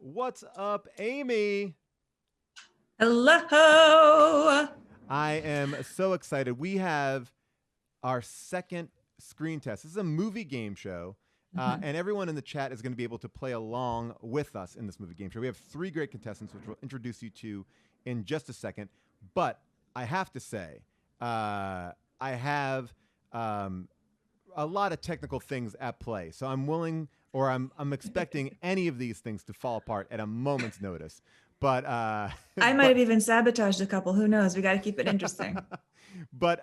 What's up, Amy? Hello. I am so excited. We have our second screen test. This is a movie game show, Mhm. and everyone in the chat is going to be able to play along with us in this movie game show. We have three great contestants, which we'll introduce you to in just a second. But I have to say, I have a lot of technical things at play, so I'm willing, or I'm expecting any of these things to fall apart at a moment's notice. But I might but have even sabotaged a couple. Who knows? We got to keep it interesting. but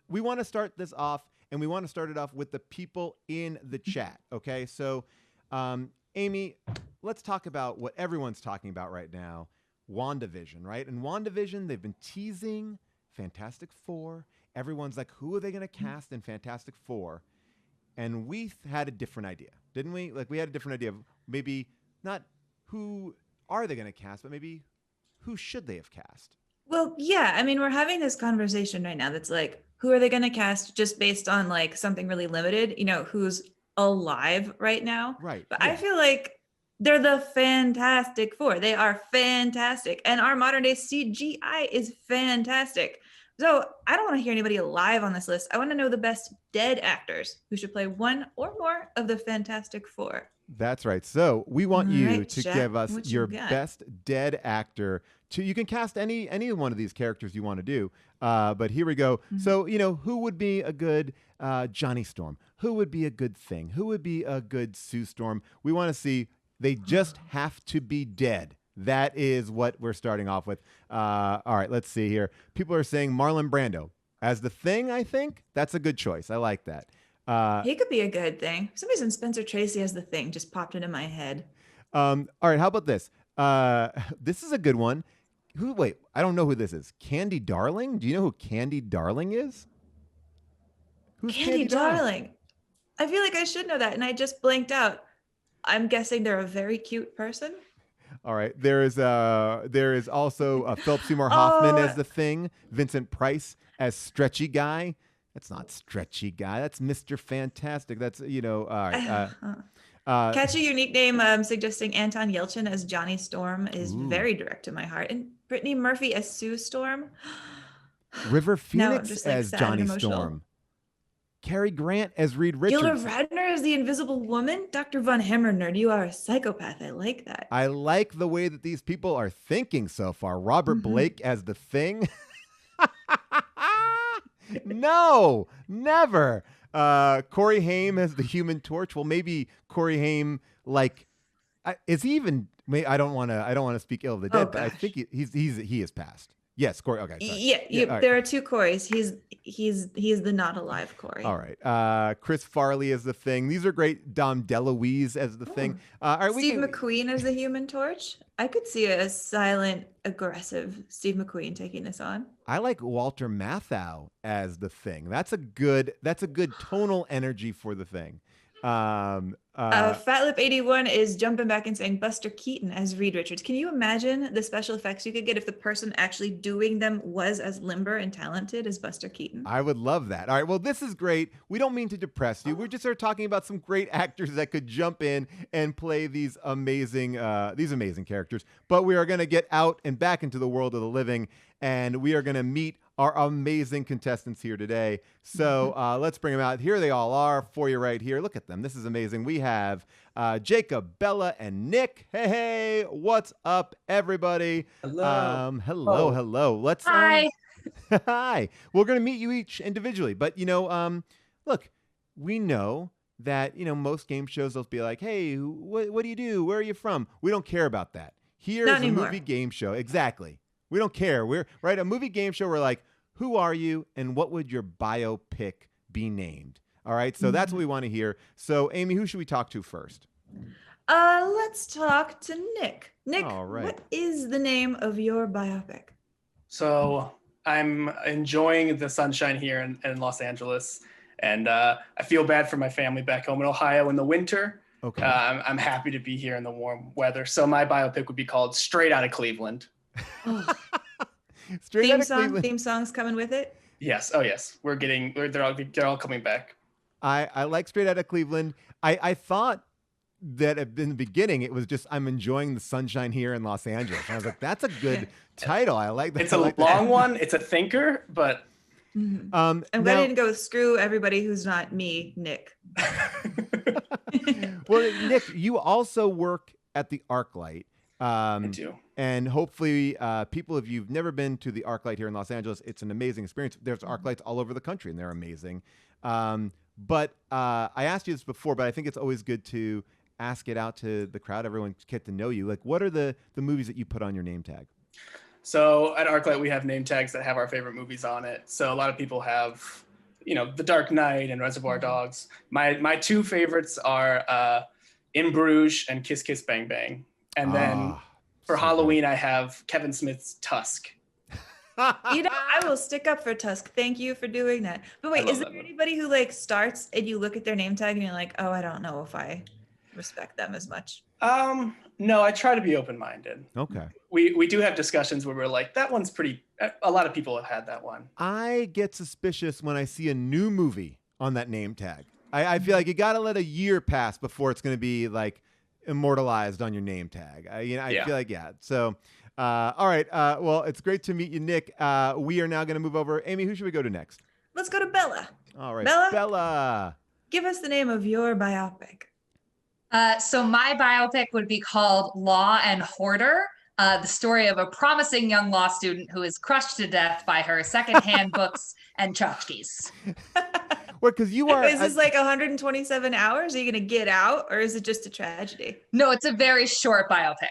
we want to start this off, and we want to start it off with the people in the chat. Okay, so Amy, let's talk about what everyone's talking about right now. WandaVision, right? And WandaVision, they've been teasing Fantastic Four. Everyone's like, who are they going to cast in Fantastic Four? And we had a different idea, didn't we? Like, we had a different idea of maybe not who are they going to cast, but maybe who should they have cast? Well, yeah. I mean, we're having this conversation right now that's like, who are they going to cast just based on like something really limited, who's alive right now? Right. But I Yeah. feel like they're the Fantastic Four. They are fantastic. And our modern day CGI is fantastic. So I don't want to hear anybody alive on this list. I want to know the best dead actors who should play one or more of the Fantastic Four. That's right. So we All want you right, to chat. give us What you your got? best dead actor. You can cast any one of these characters you want to do. But here we go. Mhm. So who would be a good Johnny Storm? Who would be a good Thing? Who would be a good Sue Storm? We want to see. They just have to be dead. That is what we're starting off with. All right, let's see here. People are saying Marlon Brando as the Thing. I think that's a good choice. I like that. He could be a good thing. For some reason, Spencer Tracy as the Thing just popped into my head. All right, how about this? This is a good one. Wait, I don't know who this is. Candy Darling? Do you know who Candy Darling is? Who's Candy Candy Darling? Darling. I feel like I should know that, and I just blanked out. I'm guessing they're a very cute person. All right, there is also Philip Seymour Hoffman Oh, as the Thing, Vincent Price as Stretchy Guy. That's not Stretchy Guy. That's Mr. Fantastic. That's all right. Uh, catchy unique name suggesting Anton Yelchin as Johnny Storm is ooh, very direct to my heart. And Brittany Murphy as Sue Storm. River Now I'm Phoenix just like as sad and Johnny emotional. Storm. Cary Grant as Reed Gilda Richards. Radner as the Invisible Woman. Dr. Von Hammer nerd, you are a psychopath. I like that. I like the way that these people are thinking so far. Robert Mhm. Blake as the Thing. No, never. Corey Haim as the Human Torch. Well, maybe Corey Haim, like, is he even? I don't want to. I don't want to speak ill of the Oh dead, but I think gosh. he is passed. Yes, Corey. Okay, sorry. Yeah, Yeah, all right. there are two Corys. He's the not alive All Corey. right. Chris Farley as the Thing. These are great. Dom DeLuise as the Thing. Oh. All right, we Steve can. McQueen as the Human Torch. I could see a silent, aggressive Steve McQueen taking this on. I like Walter Matthau as the Thing. That's a good. That's a good tonal energy for the Thing. Um, uh, Fatlip81 is jumping back and saying Buster Keaton as Reed Richards. Can you imagine the special effects you could get if the person actually doing them was as limber and talented as Buster Keaton? I would love that. All right. Well, this is great. We don't mean to depress you. We're just sort of talking about some great actors that could jump in and play these amazing characters. But we are going to get out and back into the world of the living, and we are going to meet our amazing contestants here today. So let's bring them out. Here they all are for you right here. Look at them. This is amazing. We have Jacob, Bella, and Nick. Hey, what's up, everybody? Hello. Hello. Let's Hi. Hi. We're going to meet you each individually, but look, we know that most game shows they'll be like, "Hey, what do you do? Where are you from?" We don't care about that. Here Not is a anymore. movie game show. Exactly. We don't care. We're right. A movie game show. We're like, who are you, and what would your biopic be named? All right. So that's what we want to hear. So, Amy, who should we talk to first? Let's talk to Nick. Nick, All right. what is the name of your biopic? So I'm enjoying the sunshine here in Los Angeles, and I feel bad for my family back home in Ohio in the winter. Okay. I'm happy to be here in the warm weather. So my biopic would be called Straight Outta Cleveland. Oh, Straight theme Outta song. Cleveland. Theme song's coming with it. Yes. Oh yes. They're all coming back. I like Straight Outta Cleveland. I thought that in the beginning it was just I'm enjoying the sunshine here in Los Angeles. And I was like, that's a good title. I like that. It's a long one. It's a thinker, but I'm glad I didn't go with screw everybody who's not me, Nick. Well, Nick, you also work at the ArcLight. I do. And hopefully people, if you've never been to the ArcLight here in Los Angeles, it's an amazing experience. There's ArcLights all over the country, and they're amazing. But I asked you this before, but I think it's always good to ask it out to the crowd, everyone get to know you. Like, what are the movies that you put on your name tag? So at ArcLight, we have name tags that have our favorite movies on it. So a lot of people have, The Dark Knight and Reservoir Dogs. My two favorites are In Bruges and Kiss Kiss Bang Bang. And then for Halloween, I have Kevin Smith's Tusk. I will stick up for Tusk. Thank you for doing that. But wait, is there anybody who like starts and you look at their name tag and you're like, oh, I don't know if I respect them as much? No, I try to be open-minded. Okay. We do have discussions where we're like, that one's pretty, a lot of people have had that one. I get suspicious when I see a new movie on that name tag. I feel like you got to let a year pass before it's going to be like immortalized on your name tag. I feel like, yeah. So, all right. Well, it's great to meet you, Nick. We are now going to move over. Amy, who should we go to next? Let's go to Bella. All right. Bella. Give us the name of your biopic. So my biopic would be called Law and Hoarder, the story of a promising young law student who is crushed to death by her secondhand books and tchotchkes. Well, because you are. Is this like 127 hours? Are you going to get out, or is it just a tragedy? No, it's a very short biopic.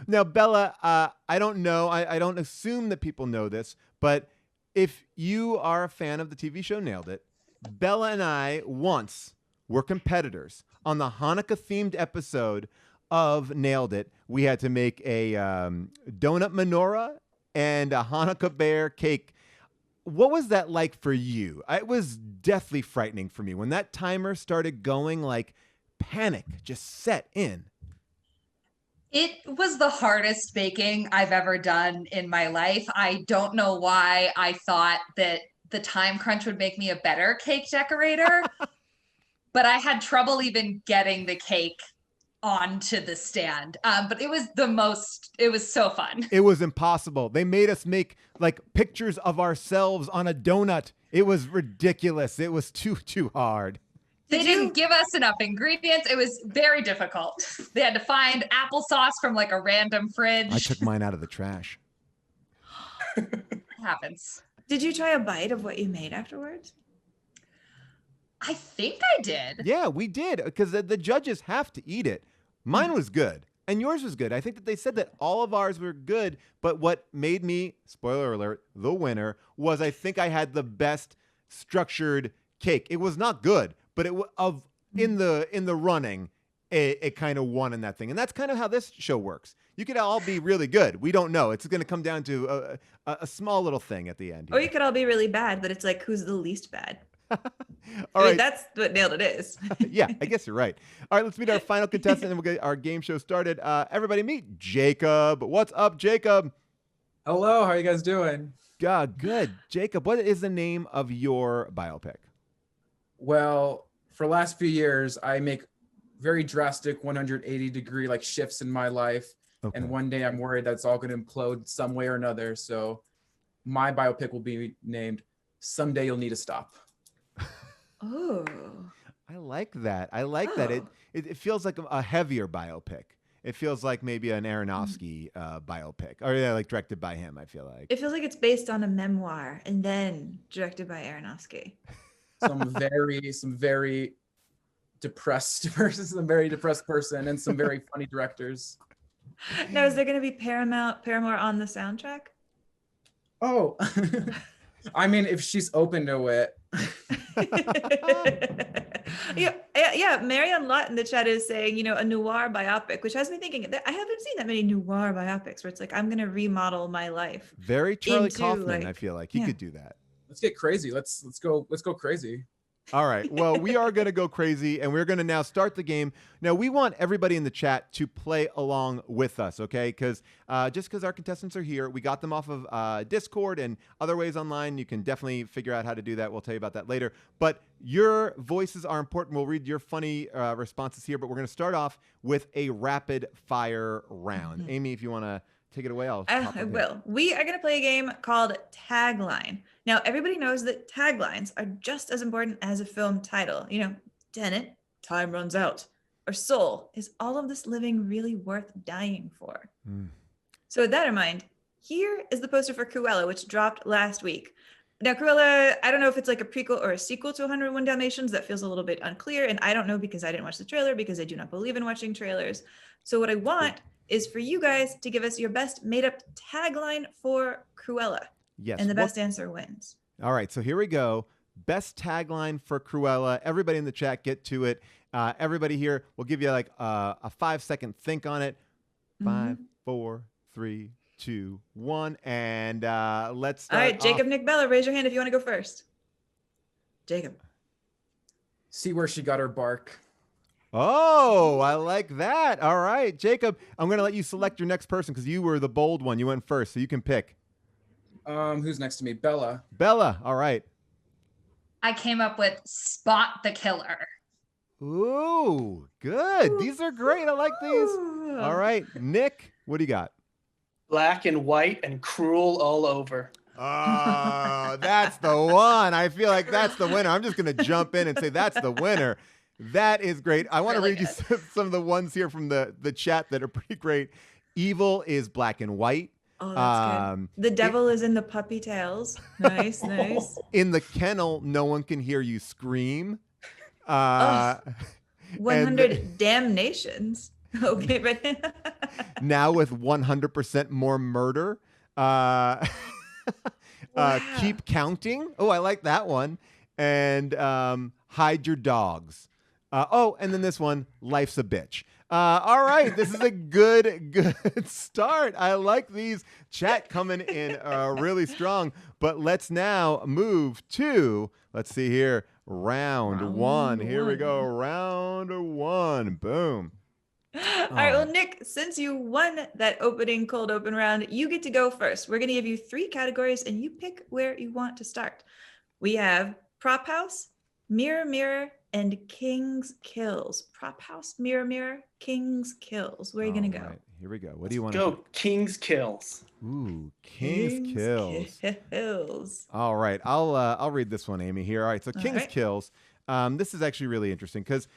Now, Bella, I don't know. I don't assume that people know this, but if you are a fan of the TV show Nailed It, Bella and I once were competitors on the Hanukkah-themed episode of Nailed It. We had to make a donut menorah and a Hanukkah bear cake. What was that like for you? It was deathly frightening for me. When that timer started going, like panic just set in. It was the hardest baking I've ever done in my life. I don't know why I thought that the time crunch would make me a better cake decorator, but I had trouble even getting the cake onto the stand. But it was so fun. It was impossible. They made us make like pictures of ourselves on a donut. It was ridiculous. It was too hard. They didn't give us enough ingredients. It was very difficult. They had to find applesauce from like a random fridge. I took mine out of the trash. It happens. Did you try a bite of what you made afterwards? I think I did. Yeah, we did, because the judges have to eat it. Mine was good, and yours was good. I think that they said that all of ours were good, but what made me, spoiler alert, the winner was I think I had the best structured cake. It was not good, but in the running, it kind of won in that thing. And that's kind of how this show works. You could all be really good. We don't know. It's going to come down to a small little thing at the end. Or you could all be really bad, but it's like, who's the least bad? All right. That's what Nailed It is. Yeah, I guess you're right. All right, let's meet our final contestant and we'll get our game show started. Everybody meet Jacob. What's up, Jacob? Hello, how are you guys doing? Good. Jacob, what is the name of your biopic? Well, for the last few years, I make very drastic 180-degree like shifts in my life. Okay. And one day I'm worried that's all going to implode some way or another. So my biopic will be named Someday You'll Need to Stop. Oh, I like that. That. It feels like a heavier biopic. It feels like maybe an Aronofsky biopic, or like directed by him. I feel like it feels like it's based on a memoir and then directed by Aronofsky. Some very depressed person, and some very funny directors. Now, is there going to be Paramore on the soundtrack? Oh, I mean, if she's open to it. Yeah. Marianne Lott in the chat is saying, a noir biopic, which has me thinking that I haven't seen that many noir biopics where it's like, I'm going to remodel my life. Very Charlie Kaufman. I feel like he could do that. Let's get crazy. Let's go crazy. All right. Well, we are going to go crazy, and we're going to now start the game. Now, we want everybody in the chat to play along with us, okay? Because just because our contestants are here, we got them off of Discord and other ways online. You can definitely figure out how to do that. We'll tell you about that later. But your voices are important. We'll read your funny responses here, but we're going to start off with a rapid-fire round. Amy, if you want to take it away, I will. We are going to play a game called Tagline. Now, everybody knows that taglines are just as important as a film title. You know, Tenet, time runs out. Or Soul, is all of this living really worth dying for? So with that in mind, here is the poster for Cruella, which dropped last week. Now, Cruella, I don't know if it's like a prequel or a sequel to 101 Dalmatians. That feels a little bit unclear. And I don't know because I didn't watch the trailer, because I do not believe in watching trailers. So what I want is for you guys to give us your best made-up tagline for Cruella. Yes. And the best answer wins. All right, so here we go. Best tagline for Cruella. Everybody in the chat, get to it. Everybody here, we'll give you like a 5-second think on it. 5, 4, 3, 2, 1, and let's start. All right, Jacob, Nick, Bella, raise your hand if you want to go first. Jacob. See where she got her bark. Oh, I like that. All right, Jacob, I'm going to let you select your next person because you were the bold one. You went first, so you can pick. Who's next to me? Bella. Bella, all right. I came up with Spot the Killer. Ooh, good. These are great. I like these. All right, Nick, what do you got? Black and white and cruel all over. Oh, that's the one. I feel like that's the winner. I'm just going to jump in and say that's the winner. That is great. I want to read you some of the ones here from the chat that are pretty great. Evil is black and white. Oh, that's good. The devil is in the puppy tails. Nice, nice. In the kennel, no one can hear you scream. 100 damnations. Okay, but now with 100% more murder. Wow. Keep counting. Oh, I like that one. And hide your dogs. And then this one, life's a bitch. All right, this is a good start. I like these. Chat coming in really strong. But let's now move to, let's see here, round one. Here we go, round one. Boom. All right, well, Nick, since you won that cold open round, you get to go first. We're going to give you 3 categories, and you pick where you want to start. We have Prop House, Mirror Mirror, and King's Kills. Prop House, Mirror Mirror, King's Kills. Where are you going to go? Right, here we go. What do you want to go? King's Kills. Ooh, King's Kills. All right, I'll read this one, Amy, here. All right, so King's Kills. This is actually really interesting because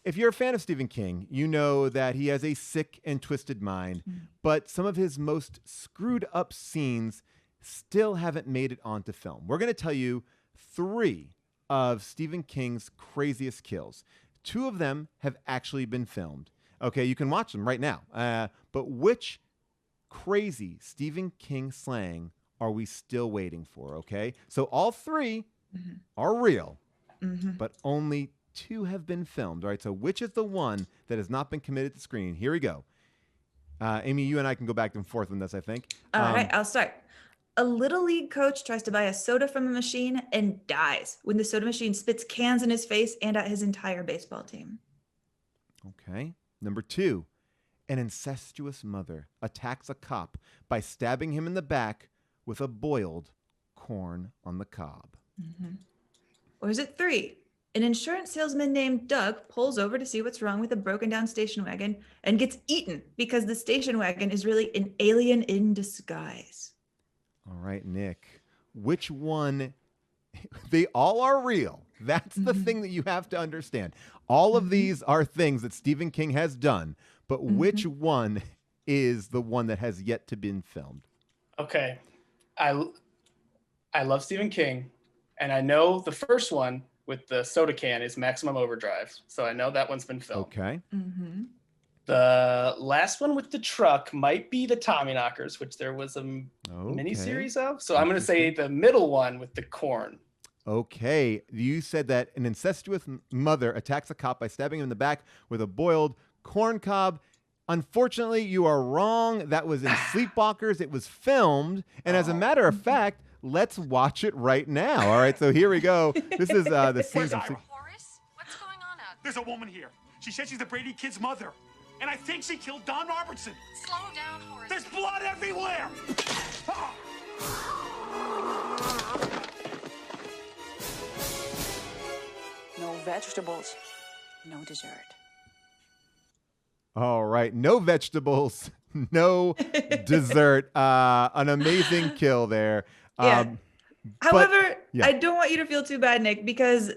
if you're a fan of Stephen King, you know that he has a sick and twisted mind, but some of his most screwed up scenes still haven't made it onto film. We're going to tell you 3 of Stephen King's craziest kills. 2 of them have actually been filmed. Okay, you can watch them right now. But which crazy Stephen King slang are we still waiting for? Okay, so all 3 are real, but only 2 have been filmed. All right, so which is the one that has not been committed to screen? Here we go. Amy, you and I can go back and forth on this, I think. All right, I'll start. A little league coach tries to buy a soda from a machine and dies when the soda machine spits cans in his face and at his entire baseball team. Okay. Number 2, an incestuous mother attacks a cop by stabbing him in the back with a boiled corn on the cob. Or is it 3? An insurance salesman named Doug pulls over to see what's wrong with a broken down station wagon and gets eaten because the station wagon is really an alien in disguise. All right, Nick, which one? They all are real. That's the thing that you have to understand. All of these are things that Stephen King has done, but which one is the one that has yet to be filmed? Okay. I love Stephen King, and I know the first one with the soda can is Maximum Overdrive. So I know that one's been filmed. Okay. The last one with the truck might be the Tommyknockers, which there was a miniseries of. So I'm going to say the middle one with the corn. Okay. You said that an incestuous mother attacks a cop by stabbing him in the back with a boiled corn cob. Unfortunately, you are wrong. That was in Sleepwalkers. It was filmed. And as a matter of fact, let's watch it right now. All right, so here we go. This is the scene. Horace, what's going on out there? There's a woman here. She said she's the Brady kid's mother. And I think she killed Don Robertson. Slow down, Horace. There's blood everywhere. Ah! No vegetables, no dessert. All right, no vegetables, no dessert. An amazing kill there. Yeah. However, yeah. I don't want you to feel too bad, Nick, because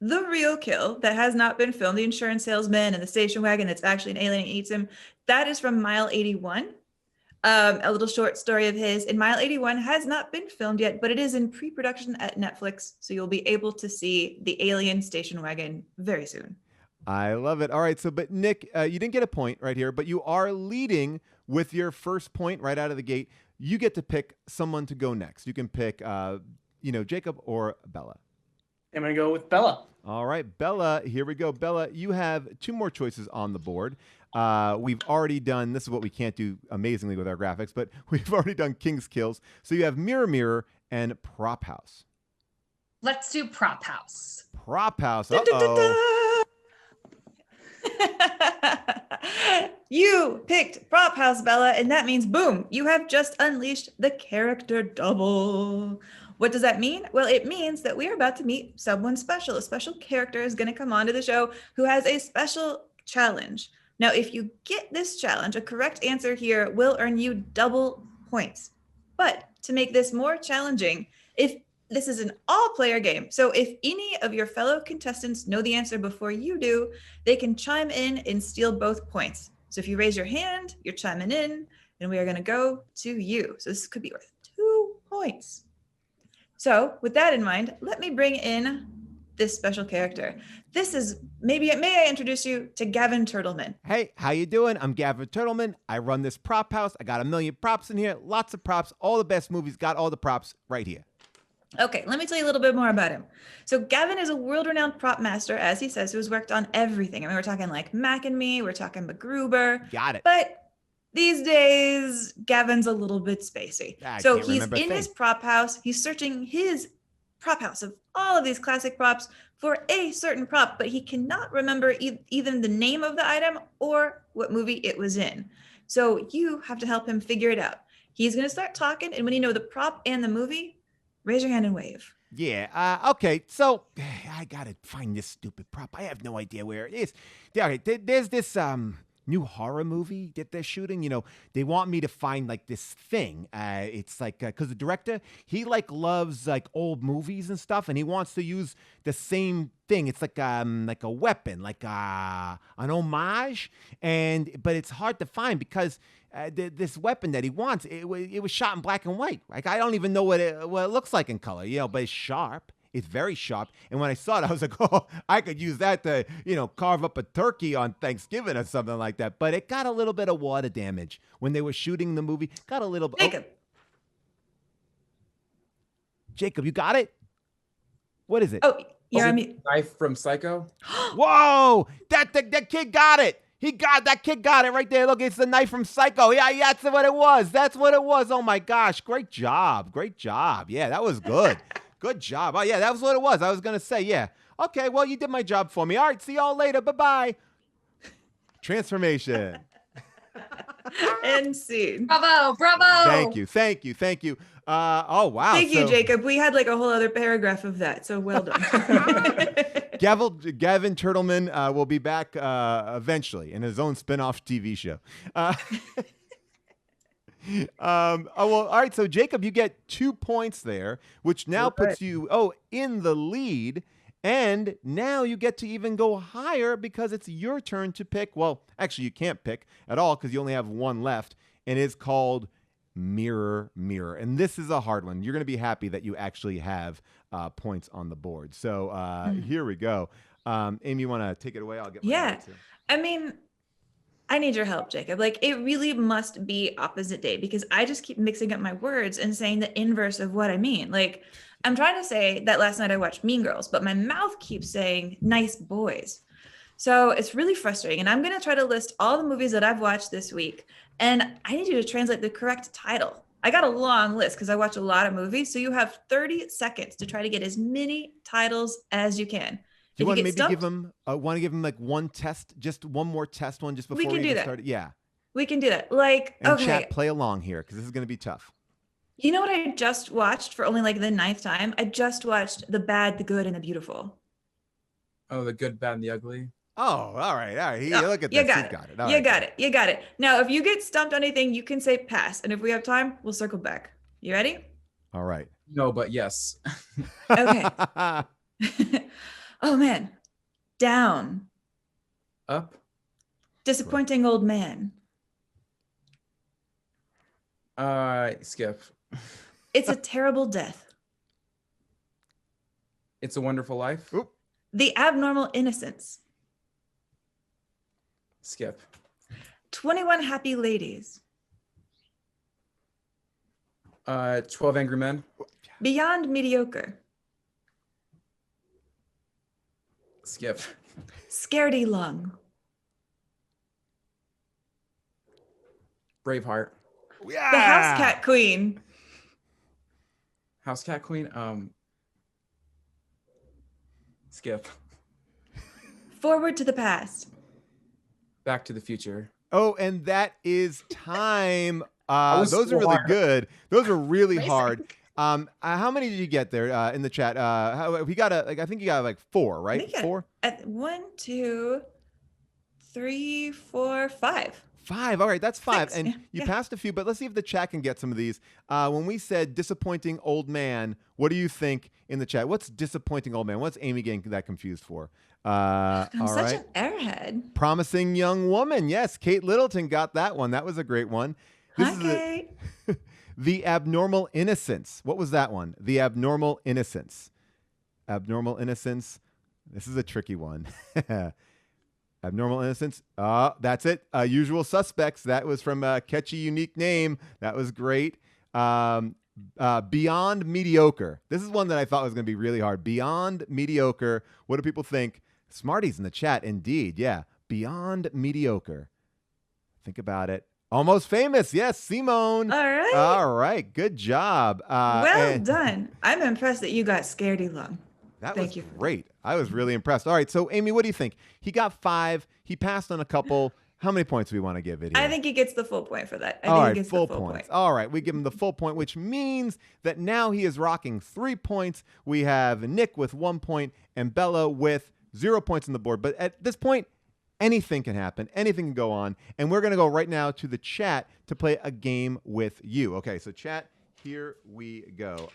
the real kill that has not been filmed, the insurance salesman and the station wagon, it's actually an alien that eats him, that is from Mile 81. A little short story of his. And Mile 81 has not been filmed yet, but it is in pre-production at Netflix. So you'll be able to see the alien station wagon very soon. I love it. All right. So, but Nick, you didn't get a point right here, but you are leading with your first point right out of the gate. You get to pick someone to go next. You can pick, Jacob or Bella. I'm going to go with Bella. All right, Bella, here we go. Bella, you have two more choices on the board. We've already done, this is what we can't do amazingly with our graphics, but we've already done King's Kills. So you have Mirror Mirror and Prop House. Let's do Prop House. Prop House. Uh-oh. You picked Prop House, Bella, and that means, boom, you have just unleashed the character double. What does that mean? Well, it means that we are about to meet someone special. A special character is going to come onto the show who has a special challenge. Now, if you get this challenge, a correct answer here will earn you double points. But to make this more challenging, if this is an all-player game, so if any of your fellow contestants know the answer before you do, they can chime in and steal both points. So if you raise your hand, you're chiming in, and we are going to go to you. So this could be worth 2 points. So with that in mind, let me bring in this special character. This is, may I introduce you to Gavin Turtleman. Hey, how you doing? I'm Gavin Turtleman. I run this prop house. I got a million props in here, lots of props, all the best movies, got all the props right here. Okay, let me tell you a little bit more about him. So Gavin is a world-renowned prop master, as he says, who's worked on everything. I mean, we're talking like Mac and Me, we're talking MacGruber. Got it. But these days, Gavin's a little bit spacey. So he's in his prop house. He's searching his prop house of all of these classic props for a certain prop, but he cannot remember even the name of the item or what movie it was in. So you have to help him figure it out. He's going to start talking, and when you know the prop and the movie, raise your hand and wave. Yeah. Okay. So I gotta find this stupid prop. I have no idea where it is. Okay. There's this new horror movie that they're shooting. You know, they want me to find like this thing. It's like because the director, he like loves like old movies and stuff, and he wants to use the same thing. It's like a weapon, like an homage, but it's hard to find because this weapon that he wants, it was shot in black and white. Like I don't even know what it looks like in color, but it's sharp. It's very sharp. And when I saw it, I was like, oh, I could use that to, carve up a turkey on Thanksgiving or something like that. But it got a little bit of water damage when they were shooting the movie. Got a little bit. Jacob. Jacob, you got it? What is it? Oh, you're on mute. Knife from Psycho. Whoa! That kid got it. That kid got it right there. Look, it's the knife from Psycho. Yeah, that's what it was. That's what it was. Oh my gosh. Great job. Yeah, that was good. Good job. Oh, yeah, that was what it was. I was going to say, yeah. Okay, well, you did my job for me. All right, see y'all later. Bye-bye. Transformation. And scene. Bravo. Thank you. Oh, wow. Thank you, Jacob. We had like a whole other paragraph of that, so well done. Gavin Turtleman will be back eventually in his own spin-off TV show. All right. So Jacob, you get 2 points there, which now puts you in the lead, and now you get to even go higher because it's your turn to pick. Well, actually, you can't pick at all because you only have one left, and it's called Mirror Mirror, and this is a hard one. You're going to be happy that you actually have points on the board. So here we go. Amy, you want to take it away? I'll get my notes here. I mean, I need your help, Jacob. Like, it really must be opposite day because I just keep mixing up my words and saying the inverse of what I mean. Like, I'm trying to say that last night I watched Mean Girls, but my mouth keeps saying Nice Boys. So it's really frustrating. And I'm going to try to list all the movies that I've watched this week. And I need you to translate the correct title. I got a long list because I watch a lot of movies. So you have 30 seconds to try to get as many titles as you can. Do you want to get maybe give him like one test, just one more test one just before We can do that. start? Yeah. We can do that. Like, And okay. chat, play along here because this is going to be tough. You know what I just watched for only like the 9th time? I just watched The Bad, the Good, and the Beautiful. Oh, The Good, Bad, and the Ugly. Oh, all right. Look at You this. got He's it. got it. You got it. Now, if you get stumped on anything, you can say pass. And if we have time, we'll circle back. You ready? All right. No, but yes. Okay. Oh, man. Down. Up. Disappointing old man. Skip. It's a terrible death. It's a Wonderful Life. Oop. The abnormal innocence. Skip. 21 Happy Ladies. 12 Angry Men. Beyond mediocre. Skip. Scaredy Lung. Braveheart. Yeah. The House Cat Queen. House Cat Queen. Skip. Forward to the Past. Back to the Future. Oh, and that is time. was Those so are really hard. good. Those are really hard. How many did you get there in the chat? We got I think you got like 4, right? I think 4? 1, 2, 3, 4, 5. 5. All right, that's 5. 6, And yeah, you yeah. passed a few, but let's see if the chat can get some of these. When we said disappointing old man, what do you think in the chat? What's disappointing old man? What's Amy getting that confused for? I'm all such right. an airhead. Promising young woman. Yes, Kate Littleton got that one. That was a great one. Hi, Kate. The Abnormal Innocence. What was that one? The Abnormal Innocence. Abnormal Innocence. This is a tricky one. Abnormal Innocence. That's it. Usual Suspects. That was from Catchy Unique Name. That was great. Beyond Mediocre. This is one that I thought was going to be really hard. Beyond Mediocre. What do people think? Smarties in the chat. Indeed. Yeah. Beyond Mediocre. Think about it. Almost Famous. Yes, Simone. All right. All right. Good job. Well done. I'm impressed that you got Scaredy Lung. That Thank was you. great. I was really impressed. All right. So, Amy, what do you think? He got 5. He passed on a couple. How many points do we want to give it here? I think he gets the full point for that. I All think right, he gets full the full points. point. All right, we give him the full point, which means that now he is rocking 3 points. We have Nick with 1 point and Bella with 0 points on the board. But at this point, anything can happen. Anything can go on. And we're going to go right now to the chat to play a game with you. Okay, so chat, here we go.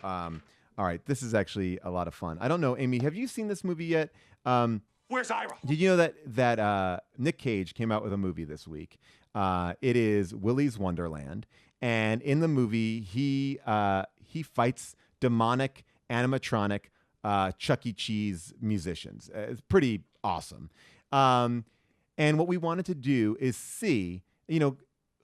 All right, this is actually a lot of fun. I don't know, Amy, have you seen this movie yet? Where's Ira? Did you know that Nick Cage came out with a movie this week? It is Willy's Wonderland, and in the movie he fights demonic animatronic Chuck E. Cheese musicians. It's pretty awesome. And what we wanted to do is see,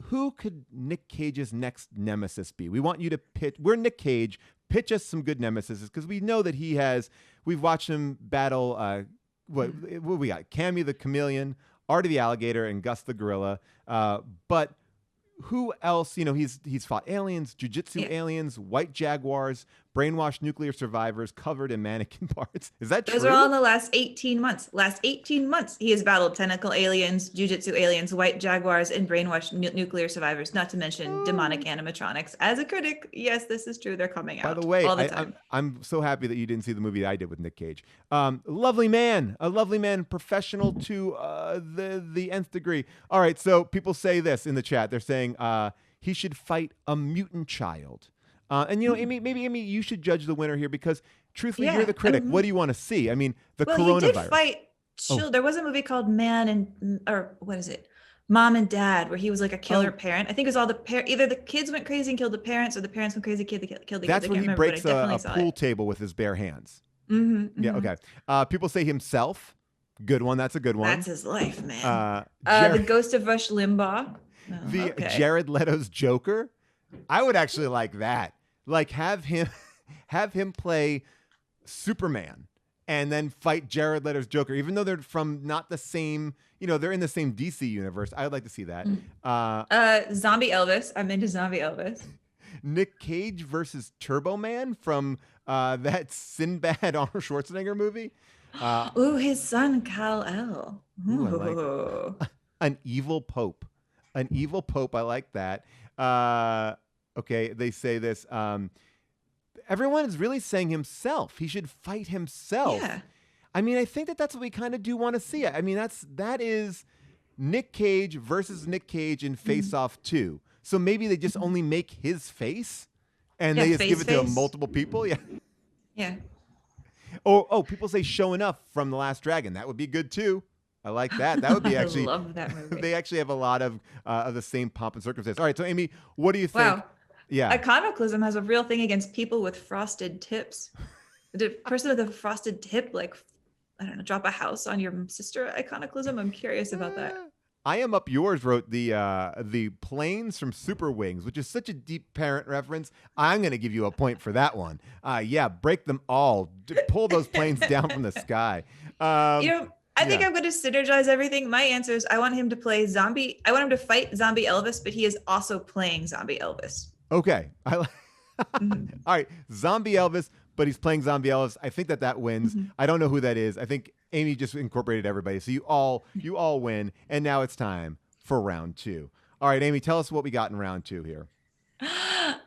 who could Nick Cage's next nemesis be? We want you to pitch. We're Nick Cage. Pitch us some good nemesis because we know that he has. We've watched him battle. What we got? Cammy the Chameleon, Artie the Alligator, and Gus the Gorilla. But who else? He's fought aliens, jujitsu aliens, white jaguars, brainwashed nuclear survivors covered in mannequin parts. Is that true? Those are all in the last 18 months. Last 18 months, he has battled tentacle aliens, jujitsu aliens, white jaguars, and brainwashed nuclear survivors, not to mention demonic animatronics. As a critic, yes, this is true. They're coming out By the way, all the time. I'm so happy that you didn't see the movie I did with Nick Cage. Lovely man, a lovely man, professional to the nth degree. All right, so people say this in the chat. They're saying he should fight a mutant child. And Amy, maybe Amy, you should judge the winner here because truthfully, you're the critic. What do you want to see? I mean, the coronavirus. He did fight. There was a movie called Mom and Dad, where he was like a killer parent. I think it was all either the kids went crazy and killed the parents, or the parents went crazy and killed the kids. That's where he breaks a pool table with his bare hands. Mm-hmm, yeah. Okay. People say himself. Good one. That's a good one. That's his life, man. The Ghost of Rush Limbaugh. Jared Leto's Joker. I would actually like that. Like have him play Superman and then fight Jared Leto's Joker, even though they're from not the same, they're in the same DC universe. I would like to see that. Zombie Elvis. I'm into Zombie Elvis. Nick Cage versus Turbo Man from that Sinbad Arnold Schwarzenegger movie. Ooh, his son Kal-El. Ooh, I like Ooh. an evil pope. An evil pope. I like that. Okay, they say this. Everyone is really saying himself. He should fight himself. Yeah. I mean, I think that's what we kind of do want to see. I mean, that is Nick Cage versus Nick Cage in Face Off 2. So maybe they just only make his face and Yeah, they just give it to face. multiple people. Yeah. Yeah. Oh, people say Showing Up from The Last Dragon. That would be good too. I like that. That would be actually. I love that movie. They actually have a lot of the same pomp and circumstance. All right, so Amy, what do you think? Wow. Yeah. Iconoclasm has a real thing against people with frosted tips. Did a person with a frosted tip, like, I don't know, drop a house on your sister? Iconoclasm? I'm curious about that. I Am Up Yours wrote the planes from Super Wings, which is such a deep parent reference. I'm going to give you a point for that one. Yeah, break them all. Pull those planes down from the sky. I think I'm going to synergize everything. My answer is I want him to play zombie. I want him to fight zombie Elvis, but he is also playing zombie Elvis. Okay. All right. Zombie Elvis, but he's playing zombie Elvis. I think that wins. I don't know who that is. I think Amy just incorporated everybody. So you all win. And now it's time for round 2. All right, Amy, tell us what we got in round 2 here.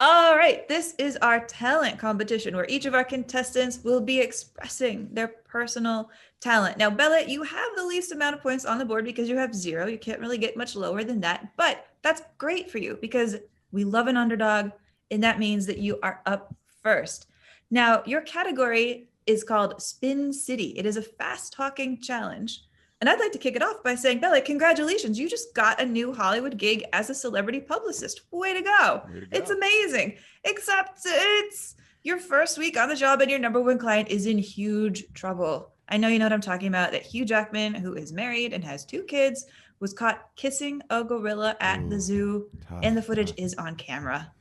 All right. This is our talent competition where each of our contestants will be expressing their personal talent. Now, Bella, you have the least amount of points on the board because you have 0. You can't really get much lower than that, but that's great for you because we love an underdog, and that means that you are up first. Now, your category is called Spin City. It is a fast-talking challenge. And I'd like to kick it off by saying, Bella, congratulations. You just got a new Hollywood gig as a celebrity publicist. Way to go. It's amazing. Except it's your first week on the job and your number one client is in huge trouble. I know you know what I'm talking about, that Hugh Jackman, who is married and has 2 kids, was caught kissing a gorilla at the zoo, and the footage is on camera.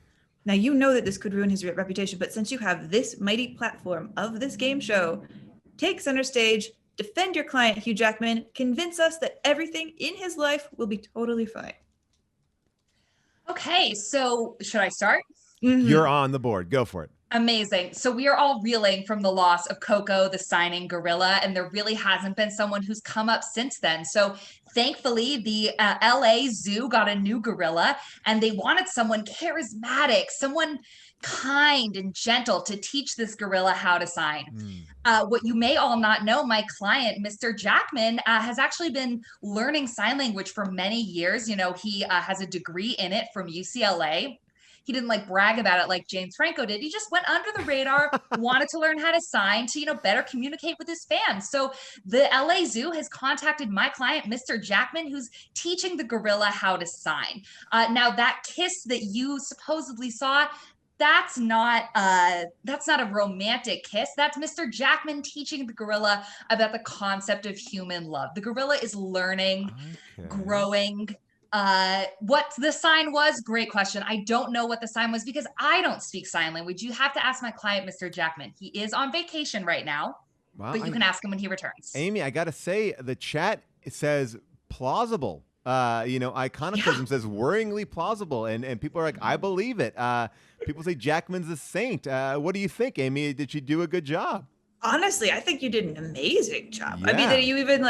Now, you know that this could ruin his reputation, but since you have this mighty platform of this game show, take center stage, defend your client, Hugh Jackman, convince us that everything in his life will be totally fine. Okay, so should I start? You're on the board. Go for it. Amazing. So we are all reeling from the loss of Coco, the signing gorilla, and there really hasn't been someone who's come up since then. So thankfully, the LA Zoo got a new gorilla, and they wanted someone charismatic, someone kind and gentle to teach this gorilla how to sign. What you may all not know, my client, Mr. Jackman, has actually been learning sign language for many years. You know, he has a degree in it from UCLA. He didn't like brag about it like James Franco did. He just went under the radar, wanted to learn how to sign to, you know, better communicate with his fans. So the LA Zoo has contacted my client, Mr. Jackman, who's teaching the gorilla how to sign. Now that kiss that you supposedly saw, that's not a romantic kiss. That's Mr. Jackman teaching the gorilla about the concept of human love. The gorilla is learning, growing. What the sign was, great question. I don't know what the sign was because I don't speak sign language. You have to ask my client, Mr. Jackman. He is on vacation right now, but you can ask him when he returns. Amy, I got to say, the chat says plausible. Iconoclasm says worryingly plausible, and people are like, I believe it. People say Jackman's a saint. What do you think, Amy? Did she do a good job? Honestly, I think you did an amazing job. Yeah. I mean, that you even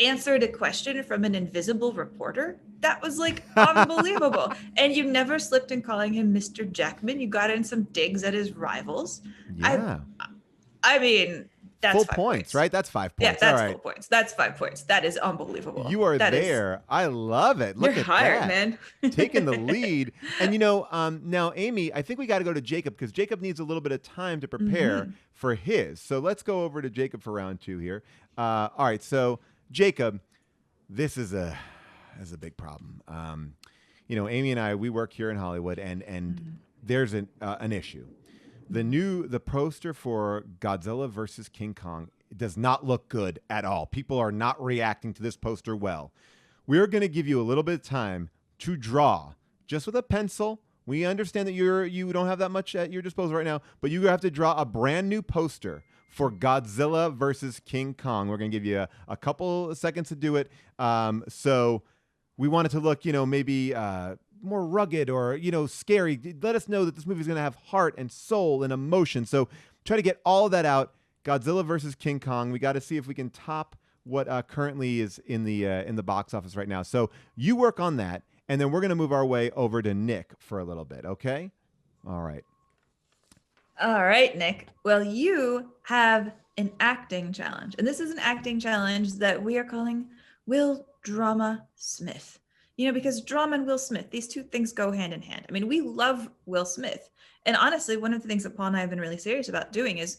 answered a question from an invisible reporter. That was unbelievable. And you never slipped in calling him Mr. Jackman. You got in some digs at his rivals. Yeah. I mean, that's full 5 points, right? That's 5 points. Yeah, that's all right. full points. That's 5 points. That is unbelievable. You are there. I love it. Look You're at hired, that. man. Taking the lead. And now, Amy, I think we got to go to Jacob because Jacob needs a little bit of time to prepare for his. So let's go over to Jacob for round 2 here. All right. So Jacob, this is a big problem. Amy and I, we work here in Hollywood, and there's an issue. The poster for Godzilla versus King Kong does not look good at all. People are not reacting to this poster well. We're going to give you a little bit of time to draw just with a pencil. We understand that you don't have that much at your disposal right now, but you have to draw a brand new poster for Godzilla versus King Kong. We're going to give you a couple of seconds to do it. So we want it to look, maybe more rugged or, scary. Let us know that this movie is going to have heart and soul and emotion. So try to get all of that out. Godzilla versus King Kong. We got to see if we can top what currently is in the box office right now. So you work on that, and then we're going to move our way over to Nick for a little bit, okay? All right. All right, Nick. Well, you have an acting challenge, and this is an acting challenge that we are calling Will Drama Smith. Because drama and Will Smith, these two things go hand in hand. I mean, we love Will Smith. And honestly, one of the things that Paul and I have been really serious about doing is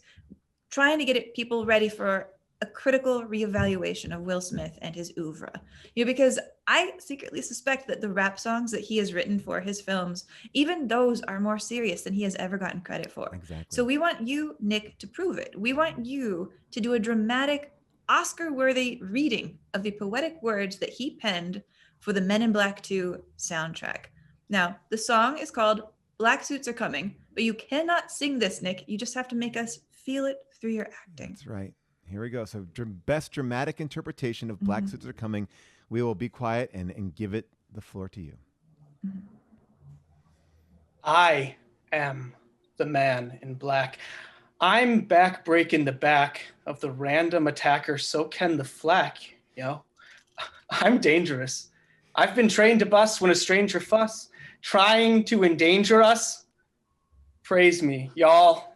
trying to get people ready for a critical reevaluation of Will Smith and his oeuvre. Because I secretly suspect that the rap songs that he has written for his films, even those are more serious than he has ever gotten credit for. Exactly. So we want you, Nick, to prove it. We want you to do a dramatic, Oscar-worthy reading of the poetic words that he penned for the Men in Black 2 soundtrack. Now, the song is called Black Suits Are Coming, but you cannot sing this, Nick. You just have to make us feel it through your acting. That's right. Here we go. So best dramatic interpretation of Black Suits Are Coming. We will be quiet and give it the floor to you. I am the man in black. I'm back breaking the back of the random attacker, so can the flak, I'm dangerous. I've been trained to bust when a stranger fuss, trying to endanger us. Praise me, y'all.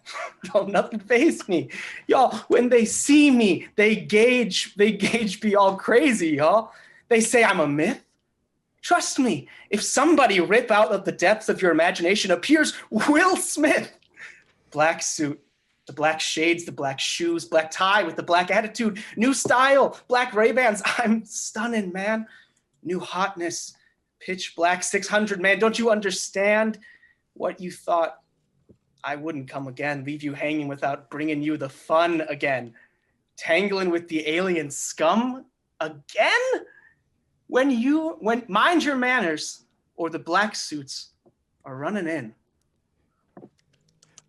Don't nothing faze me. Y'all, when they see me, they gauge me all crazy, y'all. They say I'm a myth. Trust me, if somebody rip out of the depths of your imagination appears Will Smith. Black suit, the black shades, the black shoes, black tie with the black attitude, new style, black Ray-Bans. I'm stunning, man. New hotness, pitch black 600, man. Don't you understand what you thought? I wouldn't come again, leave you hanging without bringing you the fun again. Tangling with the alien scum again? When mind your manners or the black suits are running in.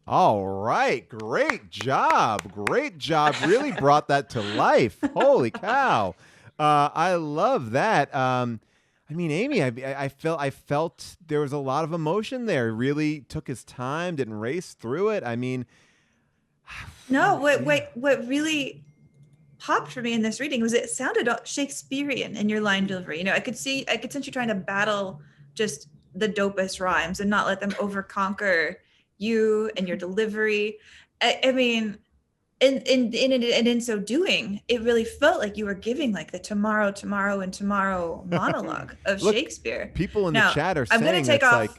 All right. Great job. Great job. Really brought that to life. Holy cow. I love that. Amy, I felt there was a lot of emotion there. Really took his time, didn't race through it. No, what really popped for me in this reading was it sounded Shakespearean in your line delivery. I could sense you trying to battle just the dopest rhymes and not let them overconquer you and your delivery. In so doing, it really felt like you were giving like the tomorrow and tomorrow monologue of Look, Shakespeare. People in the chat are saying I'm going to take off.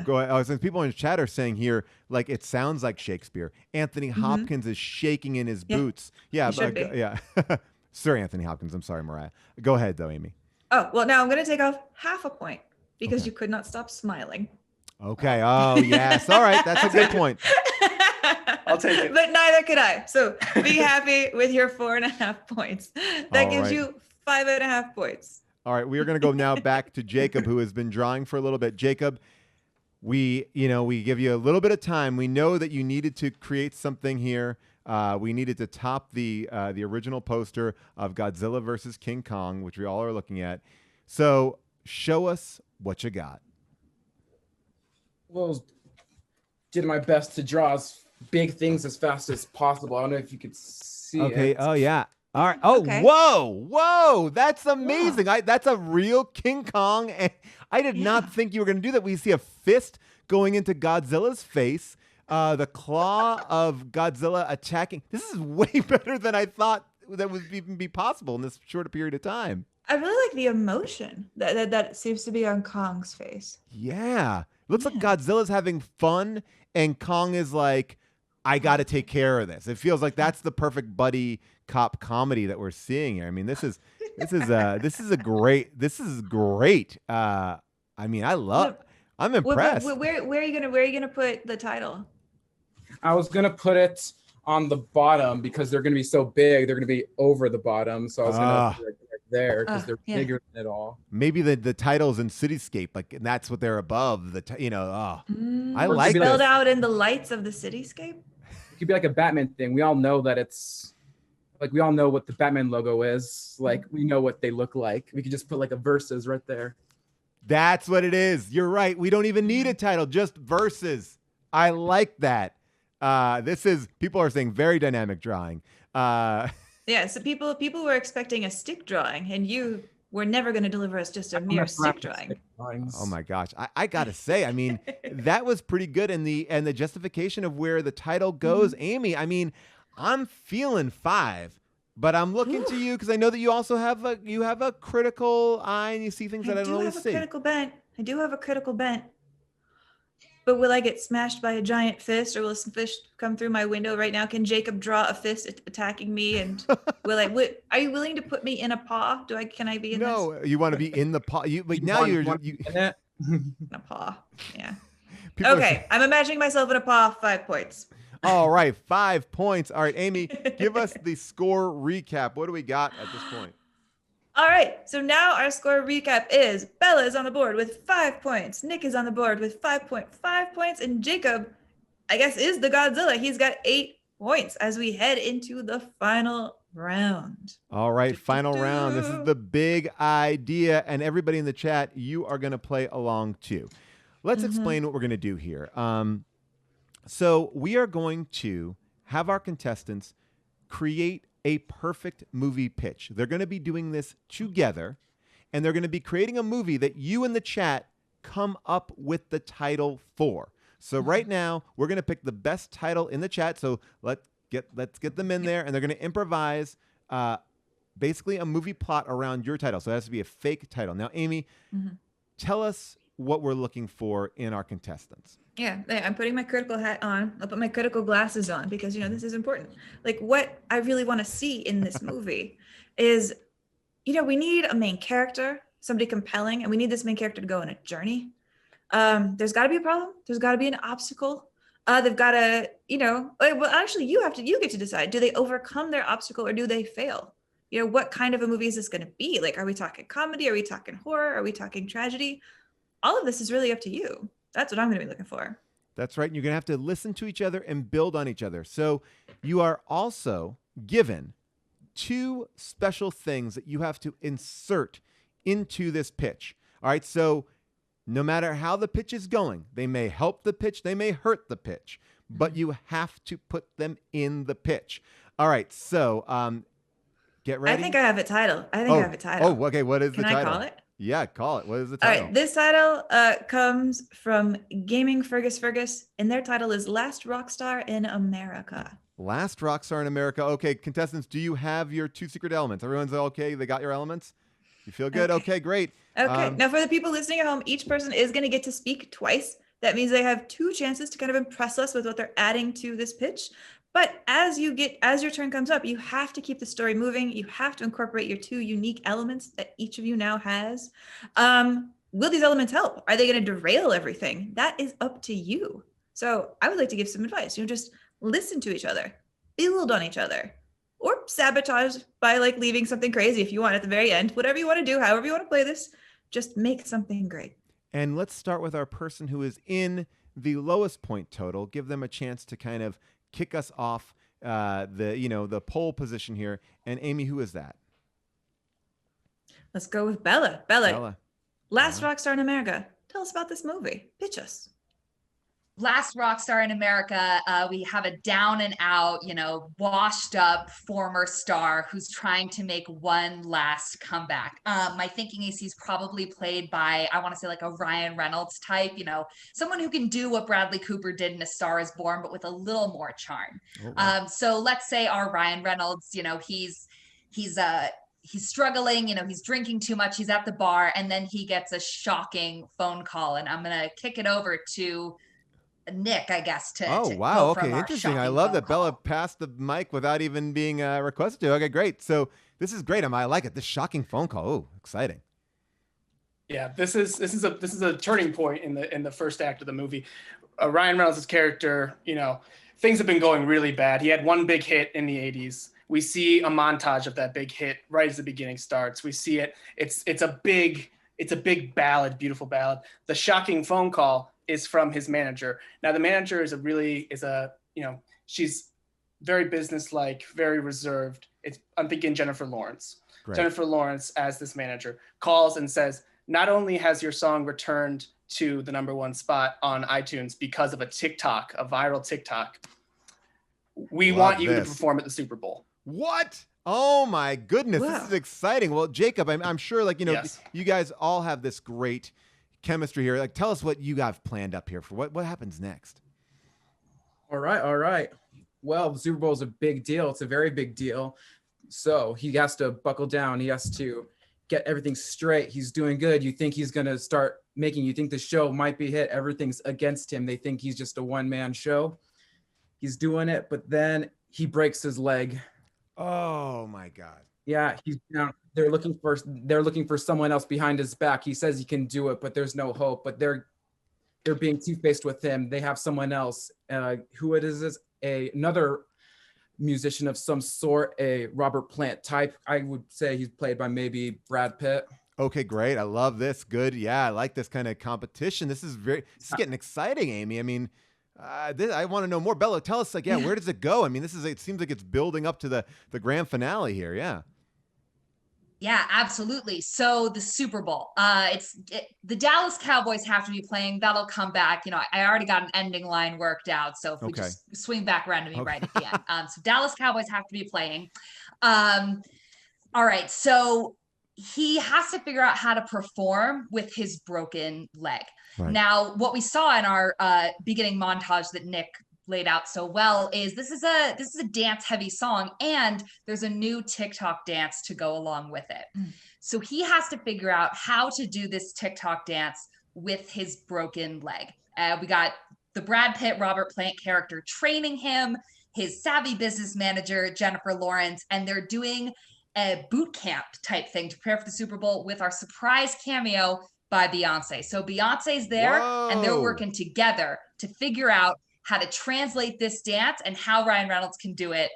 Go ahead. I was saying people in the chat are saying here, like, it sounds like Shakespeare. Anthony Hopkins is shaking in his boots. Yeah. Sir Anthony Hopkins. I'm sorry, Mariah. Go ahead though, Amy. Oh, well, now I'm going to take off half a point because you could not stop smiling. Okay. Oh, yes. All right. That's a good point. I'll take it. But neither could I. So be happy with your 4.5 points. That gives you 5.5 points. All right. We are going to go now back to Jacob, who has been drawing for a little bit. Jacob, we give you a little bit of time. We know that you needed to create something here. We needed to top the original poster of Godzilla versus King Kong, which we all are looking at. So show us what you got. Well, did my best to draw as big things as fast as possible. I don't know if you could see it. Okay. Oh, yeah. All right. Oh, okay. Whoa. That's amazing. Wow. That's a real King Kong. And I did not think you were going to do that. We see a fist going into Godzilla's face. The claw of Godzilla attacking. This is way better than I thought that would even be possible in this short period of time. I really like the emotion that seems to be on Kong's face. Yeah. Looks like Godzilla's having fun and Kong is like, I got to take care of this. It feels like that's the perfect buddy cop comedy that we're seeing here. This is great. I'm impressed. Where are you gonna put the title? I was gonna put it on the bottom because they're gonna be so big. They're gonna be over the bottom. So I was gonna put it right there because they're bigger than it all. Maybe the titles in Cityscape, like, and that's what they're above. I like it. Spelled out in the lights of the cityscape. It could be like a Batman thing. We all know that it's like, we all know what the Batman logo is. Like, we know what they look like. We could just put like a verses right there. That's what it is. You're right. We don't even need a title, just verses. I like that. People are saying very dynamic drawing. Yeah, so people were expecting a stick drawing, and you were never going to deliver us just a mere stick drawing. Oh my gosh. I gotta say, I mean, that was pretty good. And the justification of where the title goes, Amy, I mean, I'm feeling 5, but I'm looking to you because I know that you also have a critical eye and you see things that I don't always see. I do have a critical bent. But will I get smashed by a giant fist, or will some fish come through my window right now? Can Jacob draw a fist attacking me? And are you willing to put me in a paw? Can I be in this? No, you want to be in the paw. You in a paw. Yeah. Okay, I'm imagining myself in a paw. 5 points. All right, 5 points. All right, Amy, give us the score recap. What do we got at this point? All right, so now our score recap is Bella is on the board with 5 points, Nick is on the board with 5.5 points, and Jacob, I guess, is the Godzilla. He's got 8 points as we head into the final round. All right, final round. This is the big idea, and everybody in the chat, you are going to play along too. Let's explain what we're going to do here. So we are going to have our contestants create a perfect movie pitch. They're going to be doing this together, and they're going to be creating a movie that you in the chat come up with the title for. So right now, we're going to pick the best title in the chat. So let's get them in there, and they're going to improvise basically a movie plot around your title. So it has to be a fake title. Now, Amy, tell us what we're looking for in our contestants. Yeah, I'm putting my critical hat on. I'll put my critical glasses on because, this is important. Like, what I really want to see in this movie is, we need a main character, somebody compelling, and we need this main character to go on a journey. There's got to be a problem. There's got to be an obstacle. They've got to, well, actually, you get to decide. Do they overcome their obstacle or do they fail? What kind of a movie is this going to be? Like, are we talking comedy? Are we talking horror? Are we talking tragedy? All of this is really up to you. That's what I'm going to be looking for. That's right. And you're going to have to listen to each other and build on each other. So you are also given 2 special things that you have to insert into this pitch. All right. So no matter how the pitch is going, they may help the pitch, they may hurt the pitch, but you have to put them in the pitch. All right. So get ready. I think I have a title. I have a title. Oh, okay. What is the title? Can I call it? Yeah, call it. What is the title? All right, this title comes from Gaming Fergus, and their title is Last Rockstar in America. Last Rockstar in America. Okay, contestants, do you have your 2 secret elements? Everyone's okay? They got your elements? You feel good? Okay, great. Okay, now for the people listening at home, each person is going to get to speak twice. That means they have 2 chances to kind of impress us with what they're adding to this pitch. But as your turn comes up, you have to keep the story moving. You have to incorporate your 2 unique elements that each of you now has. Will these elements help? Are they going to derail everything? That is up to you. So I would like to give some advice. Just listen to each other, build on each other, or sabotage by leaving something crazy if you want at the very end. Whatever you want to do, however you want to play this, just make something great. And let's start with our person who is in the lowest point total. Give them a chance to kind of kick us off the pole position here. And Amy, who is that? Let's go with Bella. Bella. Last Rockstar in America. Tell us about this movie. Pitch us. Last Rockstar in America, we have a down and out, washed up former star who's trying to make one last comeback. My thinking is he's probably played by, I want to say a Ryan Reynolds type, someone who can do what Bradley Cooper did in A Star is Born, but with a little more charm. Oh, wow. So let's say our Ryan Reynolds, he's struggling, he's drinking too much, he's at the bar, and then he gets a shocking phone call. And I'm going to kick it over to Nick, I guess. Wow. Okay. Interesting. I love that Bella passed the mic without even being requested to. Okay, great. So this is great. I like it. This shocking phone call. Oh, exciting. Yeah, this is a turning point in the first act of the movie. Ryan Reynolds' character, things have been going really bad. He had one big hit in the 80s. We see a montage of that big hit right as the beginning starts. We see it. It's a big ballad, beautiful ballad. The shocking phone call is from his manager. Now the manager she's very businesslike, very reserved. I'm thinking Jennifer Lawrence. Great. Jennifer Lawrence as this manager calls and says, not only has your song returned to the #1 spot on iTunes because of a viral TikTok, we want you to perform at the Super Bowl. What? Oh my goodness, Wow. This is exciting. Well, Jacob, I'm sure, like, Yes. you guys all have this great chemistry here. Like, tell us what you got planned up here for what happens next. All right. Well, the Super Bowl is a big deal. It's a very big deal. So he has to buckle down. He has to get everything straight. He's doing good. You think he's going to start you think the show might be hit. Everything's against him. They think he's just a one-man show. He's doing it, but then he breaks his leg. Oh my God. Yeah, he's down. They're looking for someone else behind his back. He says he can do it, but there's no hope. But they're being two-faced with him. They have someone else. Who it is another musician of some sort, a Robert Plant type. I would say he's played by maybe Brad Pitt. Okay, great. I love this. Good. Yeah, I like this kind of competition. This is getting exciting, Amy. I mean, I want to know more. Bella, tell us, where does it go? I mean, it seems like it's building up to the grand finale here. Yeah. Yeah, absolutely. So the Super Bowl, the Dallas Cowboys have to be playing. That'll come back. I already got an ending line worked out. So if we just swing back around to me right at the end. So Dallas Cowboys have to be playing. All right. So he has to figure out how to perform with his broken leg. Right. Now, what we saw in our beginning montage that Nick laid out so well is this is a dance heavy song, and there's a new TikTok dance to go along with it. So he has to figure out how to do this TikTok dance with his broken leg. We got the Brad Pitt, Robert Plant character training him, his savvy business manager, Jennifer Lawrence, and they're doing a boot camp type thing to prepare for the Super Bowl with our surprise cameo by Beyonce. So Beyonce's there. Whoa. And they're working together to figure out how to translate this dance and how Ryan Reynolds can do it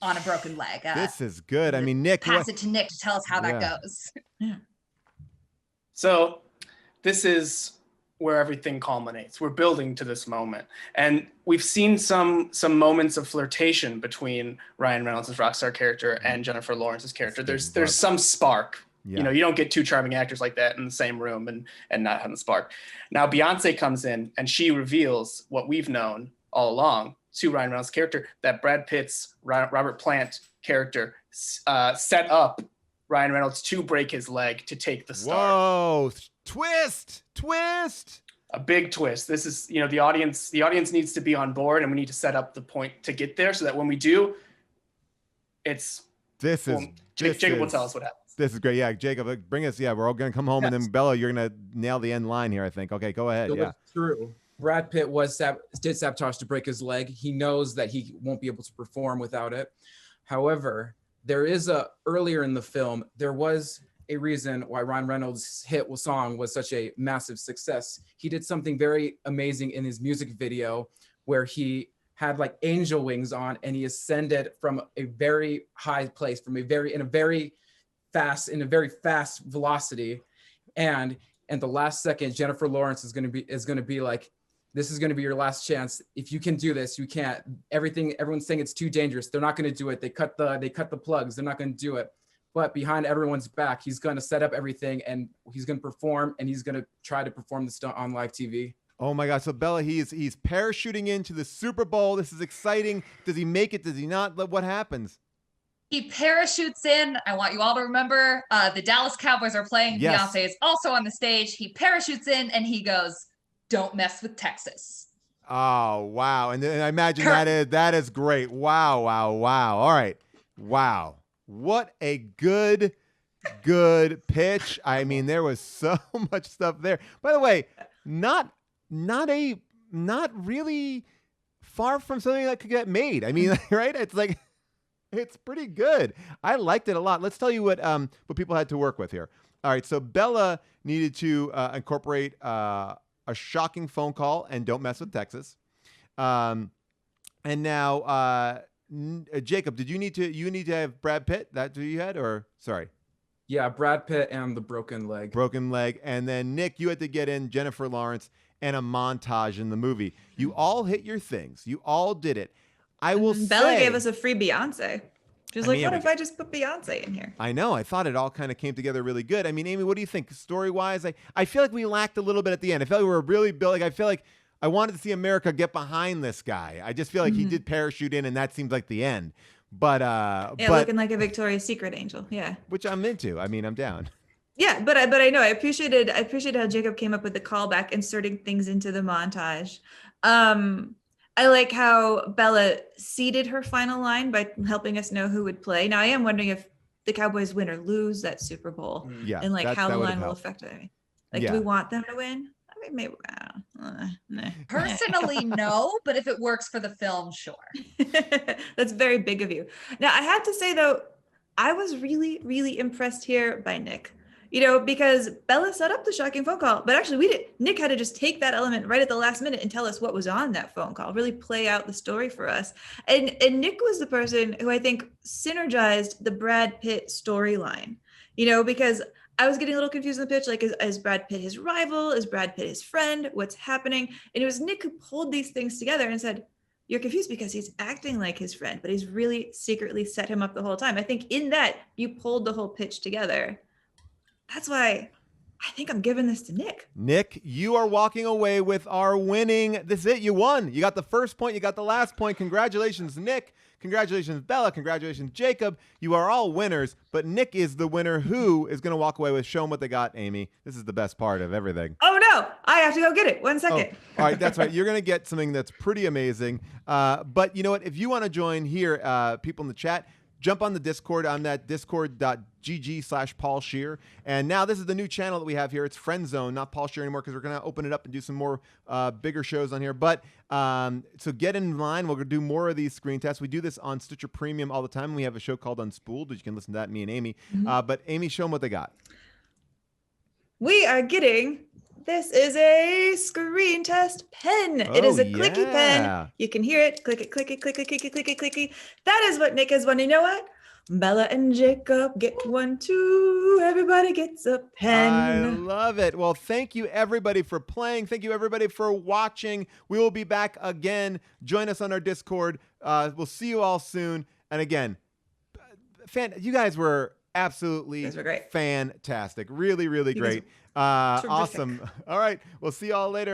on a broken leg. This is good. I mean, Nick. Pass it to Nick to tell us how that goes. So this is where everything culminates. We're building to this moment. And we've seen some moments of flirtation between Ryan Reynolds' rockstar character and Jennifer Lawrence's character. There's some spark. Yeah. You don't get two charming actors like that in the same room and not have the spark. Now Beyonce comes in and she reveals what we've known all along to Ryan Reynolds' character, that Brad Pitt's Robert Plant character set up Ryan Reynolds to break his leg to take the start. Whoa! Twist! A big twist. This is, the audience needs to be on board, and we need to set up the point to get there so that when we do, Jacob will tell us what happens. This is great. Yeah, Jacob, bring us. Yeah, we're all going to come home, and then Bella, you're going to nail the end line here, I think. Okay, go ahead. Yeah. True. Brad Pitt did sabotage to break his leg. He knows that he won't be able to perform without it. However, there is earlier in the film, there was a reason why Ryan Reynolds' hit song was such a massive success. He did something very amazing in his music video where he had like angel wings on and he ascended from a very high place, in a very fast velocity. And in the last second, Jennifer Lawrence is going to be like, this is going to be your last chance. If you can do this, you can't. Everyone's saying it's too dangerous. They're not going to do it. They cut the plugs. They're not going to do it. But behind everyone's back, he's going to set up everything and he's going to perform, and he's going to try to perform the stunt on live TV. Oh my God. So Bella, he's parachuting into the Super Bowl. This is exciting. Does he make it? Does he not? What happens? He parachutes in. I want you all to remember the Dallas Cowboys are playing. Yes. Beyonce is also on the stage. He parachutes in and he goes, "Don't mess with Texas." Oh, wow. And I imagine that is great. Wow. All right. Wow. What a good pitch. I mean, there was so much stuff there. By the way, not really far from something that could get made. I mean, right? It's like, it's pretty good. I liked it a lot. Let's tell you what people had to work with here. All right. So Bella needed to incorporate a shocking phone call and "Don't Mess with Texas." And now, Jacob, did you need to have Brad Pitt? That's who you had, or sorry? Yeah, Brad Pitt and the broken leg. And then Nick, you had to get in Jennifer Lawrence and a montage in the movie. You all hit your things. You all did it. I will say, Bella gave us a free Beyonce. She was I like, mean, what we if I just put Beyonce in here? I know. I thought it all kind of came together really good. I mean, Amy, what do you think story-wise? I feel like we lacked a little bit at the end. I felt like we were really building. I feel like I wanted to see America get behind this guy. I just feel like he did parachute in, and that seems like the end. But Yeah, but looking like a Victoria's Secret angel. Yeah. which I'm into. I mean, I'm down. Yeah, but I know I appreciated how Jacob came up with the callback, inserting things into the montage. I like how Bella seeded her final line by helping us know who would play. Now I am wondering if the Cowboys win or lose that Super Bowl, Yeah, and like how that the would've line will helped. affect it. Like, Yeah. do we want them to win? I mean, maybe. Nah. Personally, no, but if it works for the film, sure. That's very big of you. Now, I have to say, though, I was really, really impressed here by Nick. Because Bella set up the shocking phone call, but actually we did. Nick had to just take that element right at the last minute and tell us what was on that phone call, really play out the story for us. And Nick was the person who I think synergized the Brad Pitt storyline, because I was getting a little confused in the pitch. Like, is Brad Pitt his rival? Is Brad Pitt his friend? What's happening? And it was Nick who pulled these things together and said, you're confused because he's acting like his friend, but he's really secretly set him up the whole time. I think in that you pulled the whole pitch together. That's why I think I'm giving this to Nick. Nick, you are walking away with our winning. This is it. You won. You got the first point. You got the last point. Congratulations, Nick. Congratulations, Bella. Congratulations, Jacob. You are all winners, but Nick is the winner who is going to walk away with show them what they got, Amy. This is the best part of everything. Oh, no. I have to go get it. 1 second. Oh, all right, that's right. You're going to get something that's pretty amazing. But you know what? If you want to join here, people in the chat, jump on the Discord. I'm at discord.gg/Paul Scheer. And now this is the new channel that we have here. It's Friend Zone, not Paul Scheer anymore, because we're going to open it up and do some more bigger shows on here. But so get in line. We'll do more of these screen tests. We do this on Stitcher Premium all the time. We have a show called Unspooled, which you can listen to that, me and Amy. But Amy, show them what they got. We are getting, this is a screen test pen. It is a clicky pen. You can hear it. Click it, click it, click it, click it, click it, clicky. That is what Nick has won. You know what? Bella and Jacob get 1, 2. Everybody gets a pen. I love it. Well, thank you, everybody, for playing. Thank you, everybody, for watching. We will be back again. Join us on our Discord. We'll see you all soon. And again, you guys were absolutely great. Fantastic. Really, really great. Awesome. All right. We'll see you all later.